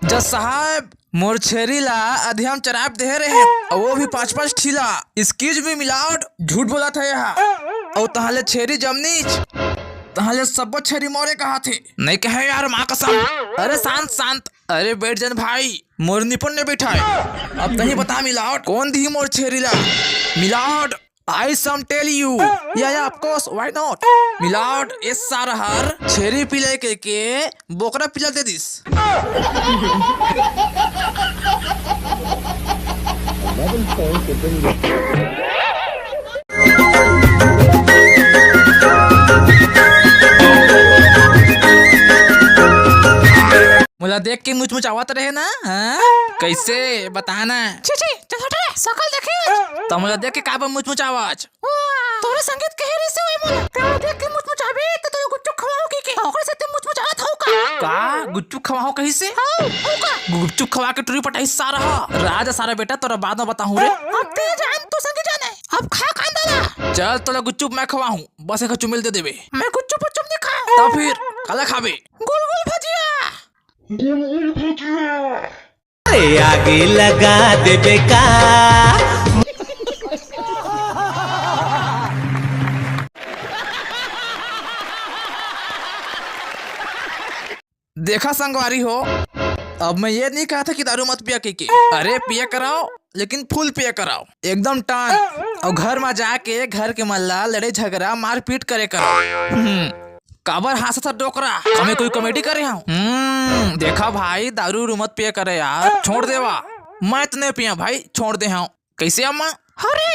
जज साहब मोर छेरी ला अधियम चराप दे रहे और वो भी 5-5 ठीला। इसकीज भी मिलावट झूठ बोला था यहाँ और तहाले छेरी जमनीच तहाले सब छेरी मोरे कहा थे नहीं कहे यार माँ कसम। अरे शांत शांत, अरे बैठ जन भाई मोर निपुण ने बैठा है। अब तही बता मिलावट कौन दी मोर छेरी ला मिलावट। I some tell you, yeah, of course, why not? मिलावट इस सारा हर छेरी पिले के बोकरा पिला दे दिस। मुझे देख के मुझ मुझावत रहे ना, हाँ? कैसे बताना? सकल देखे तो मुझे देख के काबा मुझ मुझावत तोरे संगीत कह रही से ओए मोला तेरा देख के मुझ मुझावे तो तोरे गुच्चू खवाओ के ओकरे से ते मुझ मुझावत हो का गुच्चू खवाओ कहीं से हो का गुच्चू खवा के टुरी पटाई सारा राजा सारा बेटा तोरा बाद में बताऊं रे। अब ते जान तू संगी जाने अब खा कांदा चल तोरा गुच्चू मैं खवाऊं बस एक चुमिल दे देबे। मैं गुच्चू पुच्चू नहीं खा तो फिर काला खाबे गुलगुल भजिया गुलगुल भजिया आगे लगा देबे का। देखा संगवारी हो, अब मैं ये नहीं कहा था कि दारू मत पिया के अरे पिया कराओ लेकिन फुल पिया कराओ एकदम टान और घर में जाके घर के मल्ला लड़े झगड़ा मारपीट करे करो। काबर हाथ था डोकरा हमें कोई कॉमेडी करे हूँ। देखा भाई दारू मत पिया करे यार छोड़ देवा। मैं तो नहीं पिया भाई छोड़ दे हूँ कैसे अम्मा। अरे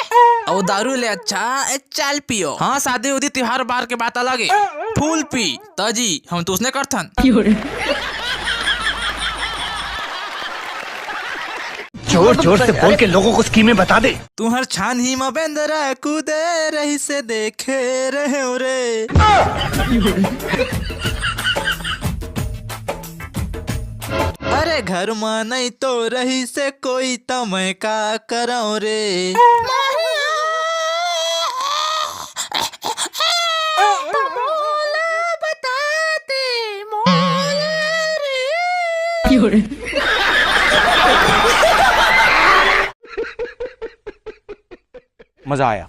और दारू ले अच्छा चाल पियो। हाँ शादी उदी त्योहार बार के बात अलग है फूल पी ताजी हम तो उसने करथन। जोर जोर से बोल के लोगों को स्कीमें बता दे। तू हर छान ही मबेंदरा कूदे रही से देखे रहे हो रे। अरे घर में नहीं तो रही से कोई तो मैं का कराऊं रे। मजा आया।